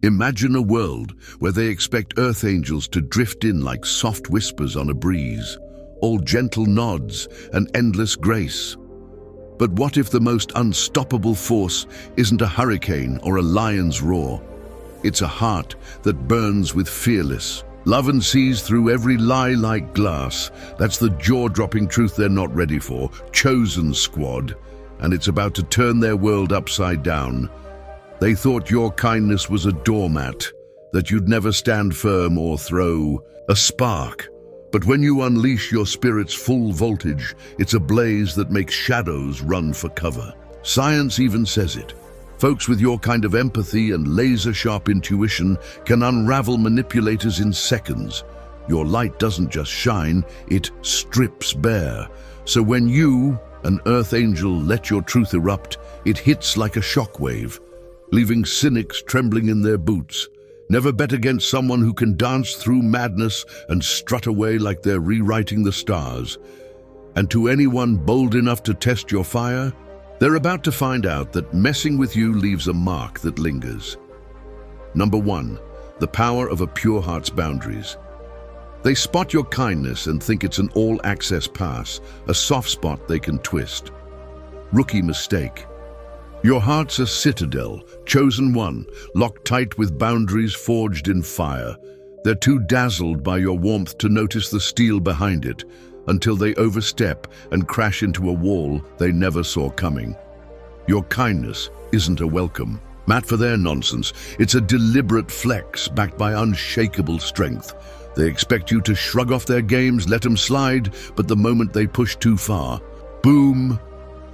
Imagine a world where they expect earth angels to drift in like soft whispers on a breeze, all gentle nods and endless grace. But what if the most unstoppable force isn't a hurricane or a lion's roar? It's a heart that burns with fearless love and sees through every lie like glass. That's the jaw-dropping truth they're not ready for. Chosen squad, and it's about to turn their world upside down. They thought your kindness was a doormat, that you'd never stand firm or throw a spark. But when you unleash your spirit's full voltage, it's a blaze that makes shadows run for cover. Science even says it. Folks with your kind of empathy and laser-sharp intuition can unravel manipulators in seconds. Your light doesn't just shine, it strips bare. So when you, an earth angel, let your truth erupt, it hits like a shockwave, leaving cynics trembling in their boots. Never bet against someone who can dance through madness and strut away like they're rewriting the stars. And to anyone bold enough to test your fire, they're about to find out that messing with you leaves a mark that lingers. Number 1, the power of a pure heart's boundaries. They spot your kindness and think it's an all-access pass, a soft spot they can twist. Rookie mistake. Your heart's a citadel, chosen one, locked tight with boundaries forged in fire. They're too dazzled by your warmth to notice the steel behind it, until they overstep and crash into a wall they never saw coming. Your kindness isn't a welcome mat for their nonsense. It's a deliberate flex backed by unshakable strength. They expect you to shrug off their games, let them slide, but the moment they push too far, boom!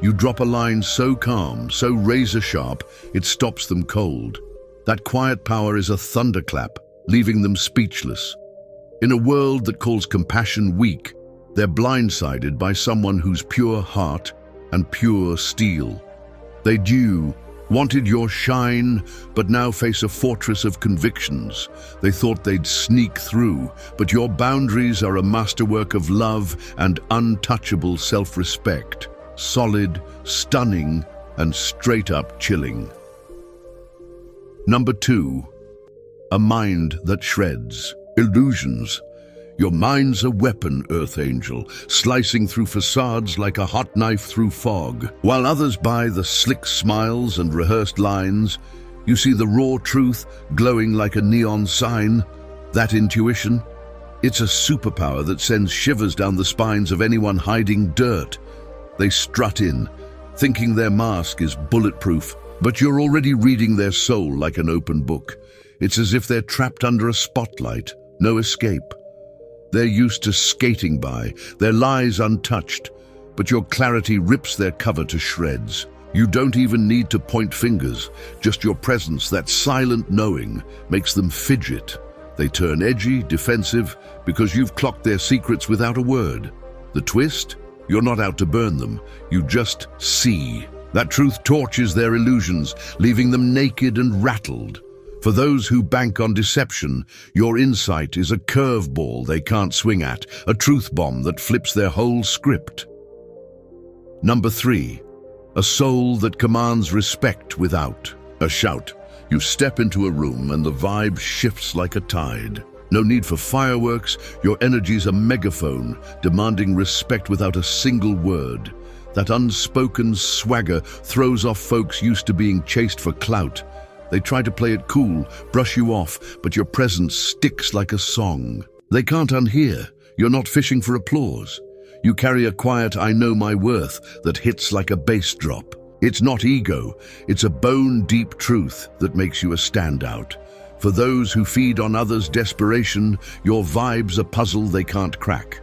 You drop a line so calm, so razor-sharp, it stops them cold. That quiet power is a thunderclap, leaving them speechless. In a world that calls compassion weak, they're blindsided by someone who's pure heart and pure steel. They wanted your shine, but now face a fortress of convictions. They thought they'd sneak through, but your boundaries are a masterwork of love and untouchable self-respect. Solid, stunning, and straight-up chilling. Number 2, a mind that shreds illusions. Your mind's a weapon, Earth Angel, slicing through facades like a hot knife through fog. While others buy the slick smiles and rehearsed lines, you see the raw truth glowing like a neon sign. That intuition, it's a superpower that sends shivers down the spines of anyone hiding dirt. They strut in, thinking their mask is bulletproof, but you're already reading their soul like an open book. It's as if they're trapped under a spotlight, no escape. They're used to skating by, their lies untouched, but your clarity rips their cover to shreds. You don't even need to point fingers, just your presence, that silent knowing, makes them fidget. They turn edgy, defensive, because you've clocked their secrets without a word. The twist? You're not out to burn them, you just see. That truth torches their illusions, leaving them naked and rattled. For those who bank on deception, your insight is a curveball they can't swing at, a truth bomb that flips their whole script. Number 3, a soul that commands respect without a shout. You step into a room and the vibe shifts like a tide. No need for fireworks, your energy's a megaphone, demanding respect without a single word. That unspoken swagger throws off folks used to being chased for clout. They try to play it cool, brush you off, but your presence sticks like a song. They can't unhear. You're not fishing for applause. You carry a quiet "I know my worth" that hits like a bass drop. It's not ego, it's a bone-deep truth that makes you a standout. For those who feed on others' desperation, your vibe's a puzzle they can't crack.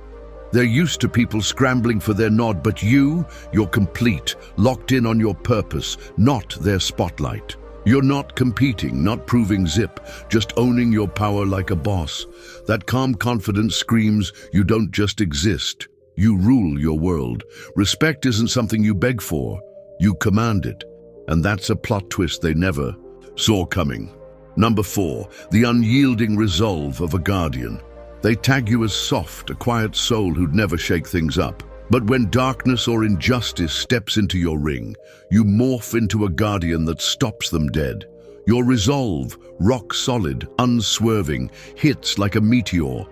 They're used to people scrambling for their nod, but you're complete, locked in on your purpose, not their spotlight. You're not competing, not proving zip, just owning your power like a boss. That calm confidence screams, you don't just exist, you rule your world. Respect isn't something you beg for, you command it. And that's a plot twist they never saw coming. Number 4, the unyielding resolve of a guardian. They tag you as soft, a quiet soul who'd never shake things up. But when darkness or injustice steps into your ring, you morph into a guardian that stops them dead. Your resolve, rock solid, unswerving, hits like a meteor.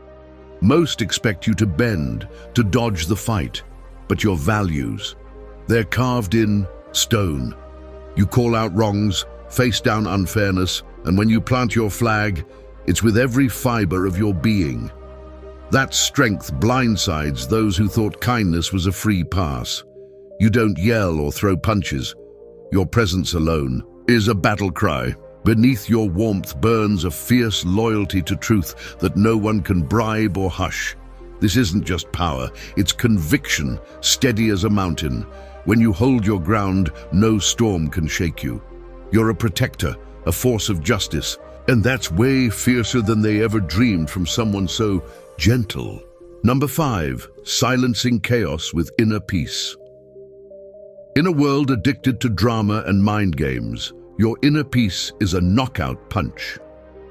Most expect you to bend, to dodge the fight. But your values, they're carved in stone. You call out wrongs, face down unfairness, and when you plant your flag, it's with every fiber of your being. That strength blindsides those who thought kindness was a free pass. You don't yell or throw punches. Your presence alone is a battle cry. Beneath your warmth burns a fierce loyalty to truth that no one can bribe or hush. This isn't just power, it's conviction, steady as a mountain. When you hold your ground, no storm can shake you. You're a protector, a force of justice, and that's way fiercer than they ever dreamed from someone so gentle. Number 5, silencing chaos with inner peace. In a world addicted to drama and mind games, your inner peace is a knockout punch.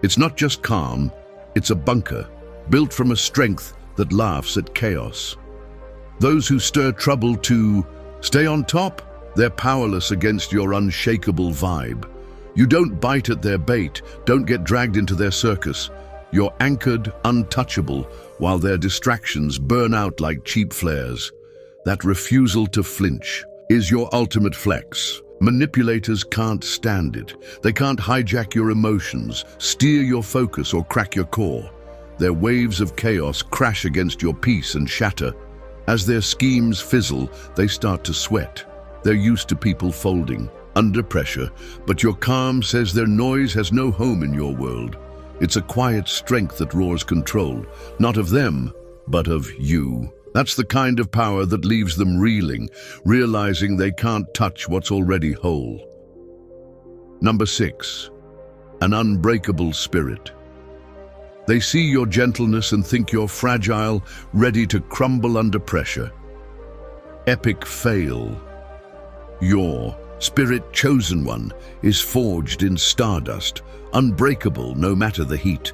It's not just calm, it's a bunker, built from a strength that laughs at chaos. Those who stir trouble to stay on top, they're powerless against your unshakable vibe. You don't bite at their bait, don't get dragged into their circus. You're anchored, untouchable, while their distractions burn out like cheap flares. That refusal to flinch is your ultimate flex. Manipulators can't stand it. They can't hijack your emotions, steer your focus, or crack your core. Their waves of chaos crash against your peace and shatter. As their schemes fizzle, they start to sweat. They're used to people folding, under pressure, but your calm says their noise has no home in your world. It's a quiet strength that roars control, not of them, but of you. That's the kind of power that leaves them reeling, realizing they can't touch what's already whole. Number 6, an unbreakable spirit. They see your gentleness and think you're fragile, ready to crumble under pressure. Epic fail. Your spirit chosen one is forged in stardust, unbreakable no matter the heat.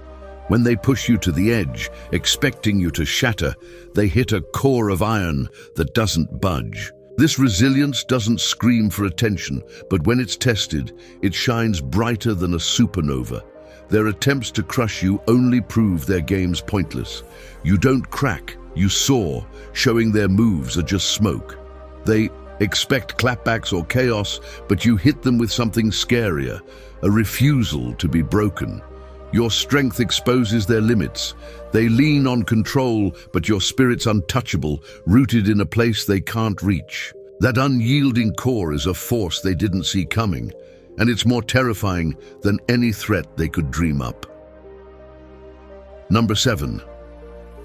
When they push you to the edge, expecting you to shatter, they hit a core of iron that doesn't budge. This resilience doesn't scream for attention, but when it's tested, it shines brighter than a supernova. Their attempts to crush you only prove their game's pointless. You don't crack, you soar, showing their moves are just smoke. They expect clapbacks or chaos, but you hit them with something scarier, a refusal to be broken. Your strength exposes their limits. They lean on control, but your spirit's untouchable, rooted in a place they can't reach. That unyielding core is a force they didn't see coming, and it's more terrifying than any threat they could dream up. Number 7,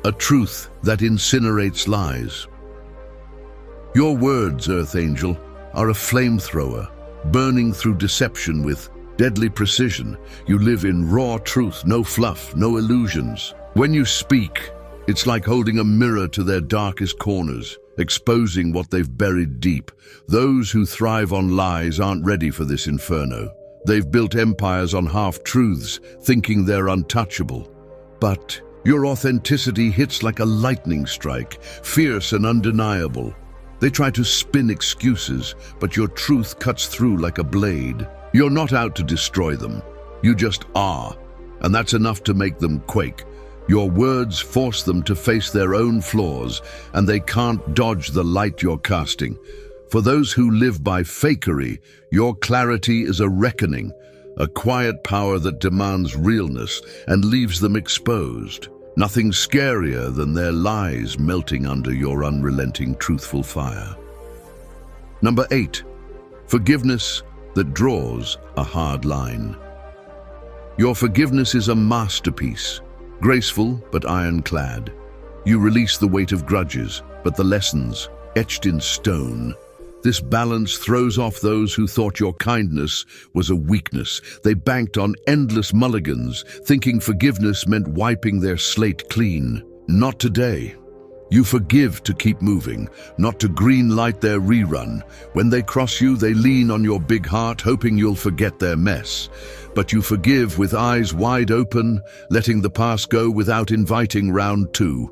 a truth that incinerates lies. Your words, Earth Angel, are a flamethrower, burning through deception with deadly precision. You live in raw truth, no fluff, no illusions. When you speak, it's like holding a mirror to their darkest corners, exposing what they've buried deep. Those who thrive on lies aren't ready for this inferno. They've built empires on half-truths, thinking they're untouchable. But your authenticity hits like a lightning strike, fierce and undeniable. They try to spin excuses, but your truth cuts through like a blade. You're not out to destroy them. You just are, and that's enough to make them quake. Your words force them to face their own flaws, and they can't dodge the light you're casting. For those who live by fakery, your clarity is a reckoning, a quiet power that demands realness and leaves them exposed. Nothing scarier than their lies melting under your unrelenting truthful fire. Number 8, forgiveness that draws a hard line. Your forgiveness is a masterpiece, graceful but ironclad. You release the weight of grudges, but the lessons etched in stone. This balance throws off those who thought your kindness was a weakness. They banked on endless mulligans, thinking forgiveness meant wiping their slate clean. Not today. You forgive to keep moving, not to green light their rerun. When they cross you, they lean on your big heart, hoping you'll forget their mess. But you forgive with eyes wide open, letting the past go without inviting round 2.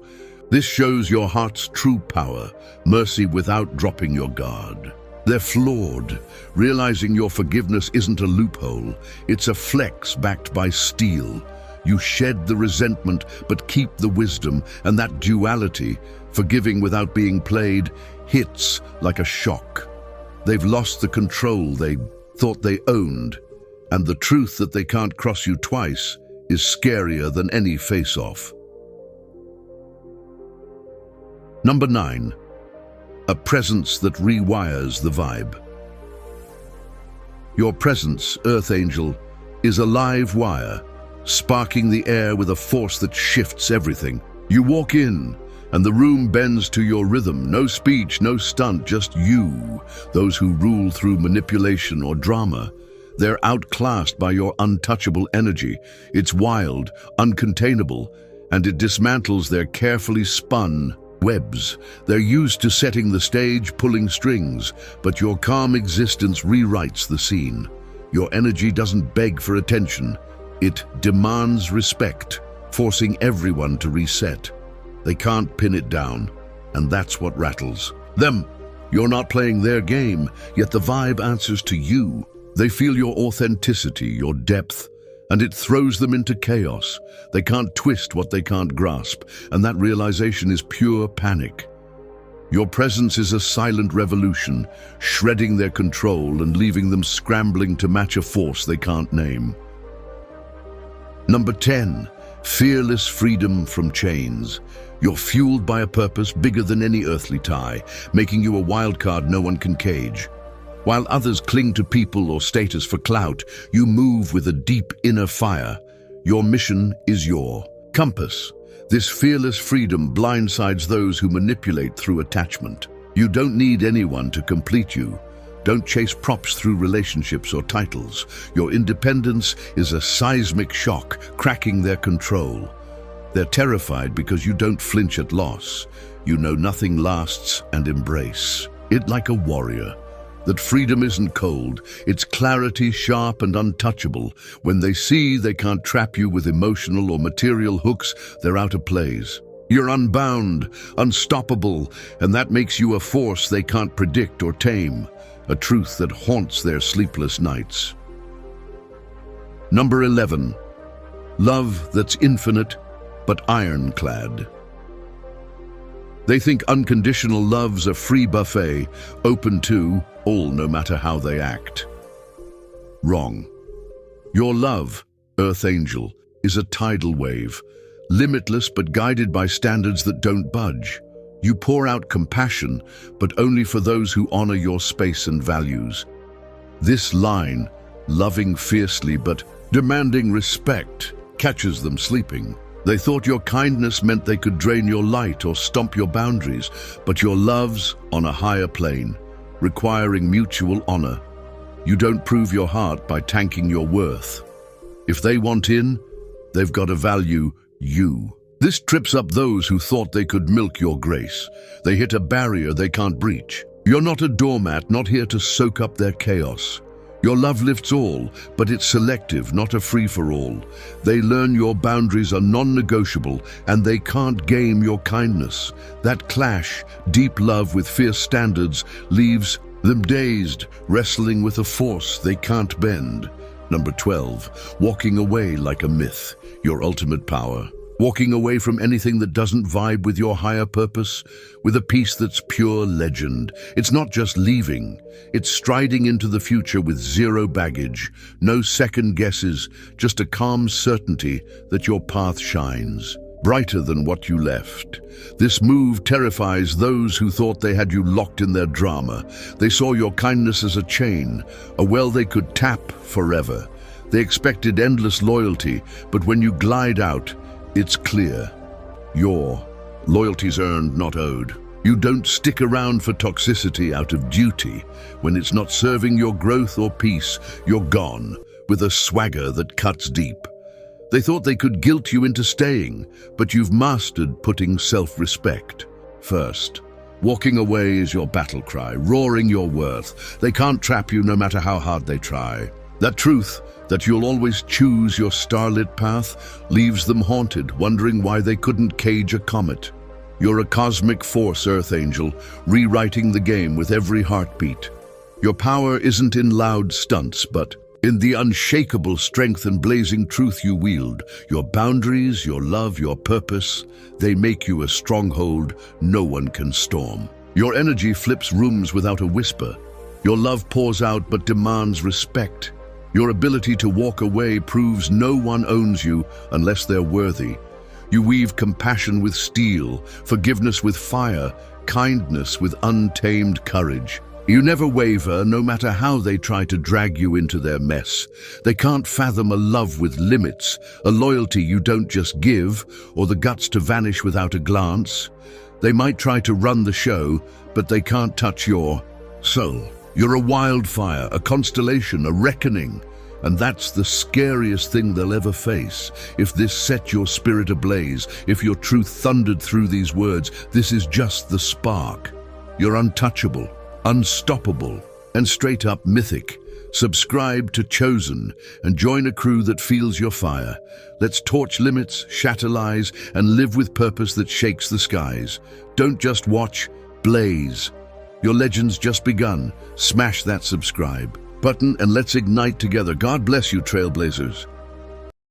This shows your heart's true power, mercy without dropping your guard. They're flawed. Realizing your forgiveness isn't a loophole, it's a flex backed by steel. You shed the resentment, but keep the wisdom, and that duality, forgiving without being played, hits like a shock. They've lost the control they thought they owned, and the truth that they can't cross you twice is scarier than any face-off. Number 9. A presence that rewires the vibe. Your presence, Earth Angel, is a live wire, sparking the air with a force that shifts everything. You walk in, and the room bends to your rhythm. No speech, no stunt, just you. Those who rule through manipulation or drama. They're outclassed by your untouchable energy. It's wild, uncontainable, and it dismantles their carefully spun webs. They're used to setting the stage, pulling strings, but your calm existence rewrites the scene. Your energy doesn't beg for attention. It demands respect, forcing everyone to reset. They can't pin it down, and that's what rattles them. You're not playing their game, yet the vibe answers to you. They feel your authenticity, your depth, and it throws them into chaos. They can't twist what they can't grasp, and that realization is pure panic. Your presence is a silent revolution, shredding their control and leaving them scrambling to match a force they can't name. Number 10. Fearless freedom from chains. You're fueled by a purpose bigger than any earthly tie, making you a wild card no one can cage. While others cling to people or status for clout, you move with a deep inner fire. Your mission is your compass. This fearless freedom blindsides those who manipulate through attachment. You don't need anyone to complete you. Don't chase props through relationships or titles. Your independence is a seismic shock, cracking their control. They're terrified because you don't flinch at loss. You know nothing lasts and embrace it like a warrior. That freedom isn't cold, it's clarity, sharp and untouchable. When they see they can't trap you with emotional or material hooks, they're out of place. You're unbound, unstoppable, and that makes you a force they can't predict or tame. A truth that haunts their sleepless nights. Number 11. Love that's infinite but ironclad. They think unconditional love's a free buffet, open to all no matter how they act. Wrong. Your love, Earth Angel, is a tidal wave, limitless but guided by standards that don't budge. You pour out compassion, but only for those who honor your space and values. This line, loving fiercely but demanding respect, catches them sleeping. They thought your kindness meant they could drain your light or stomp your boundaries, but your love's on a higher plane, requiring mutual honor. You don't prove your heart by tanking your worth. If they want in, they've got to value you. This trips up those who thought they could milk your grace. They hit a barrier they can't breach. You're not a doormat, not here to soak up their chaos. Your love lifts all, but it's selective, not a free-for-all. They learn your boundaries are non-negotiable, and they can't game your kindness. That clash, deep love with fierce standards, leaves them dazed, wrestling with a force they can't bend. Number 12, walking away like a myth, your ultimate power. Walking away from anything that doesn't vibe with your higher purpose, with a peace that's pure legend. It's not just leaving, it's striding into the future with zero baggage, no second guesses, just a calm certainty that your path shines, brighter than what you left. This move terrifies those who thought they had you locked in their drama. They saw your kindness as a chain, a well they could tap forever. They expected endless loyalty, but when you glide out, it's clear. Your loyalty's earned, not owed. You don't stick around for toxicity out of duty. When it's not serving your growth or peace, you're gone, with a swagger that cuts deep. They thought they could guilt you into staying, but you've mastered putting self-respect first. Walking away is your battle cry, roaring your worth. They can't trap you no matter how hard they try. That truth, that you'll always choose your starlit path, leaves them haunted, wondering why they couldn't cage a comet. You're a cosmic force, Earth Angel, rewriting the game with every heartbeat. Your power isn't in loud stunts, but in the unshakable strength and blazing truth you wield. Your boundaries, your love, your purpose, they make you a stronghold no one can storm. Your energy flips rooms without a whisper. Your love pours out but demands respect. Your ability to walk away proves no one owns you unless they're worthy. You weave compassion with steel, forgiveness with fire, kindness with untamed courage. You never waver, no matter how they try to drag you into their mess. They can't fathom a love with limits, a loyalty you don't just give, or the guts to vanish without a glance. They might try to run the show, but they can't touch your soul. You're a wildfire, a constellation, a reckoning. And that's the scariest thing they'll ever face. If this set your spirit ablaze, if your truth thundered through these words, this is just the spark. You're untouchable, unstoppable, and straight up mythic. Subscribe to 𝐶𝐞𝐦𝐿 and join a crew that feels your fire. Let's torch limits, shatter lies, and live with purpose that shakes the skies. Don't just watch, blaze. Your legend's just begun. Smash that subscribe button and let's ignite together. God bless you, trailblazers.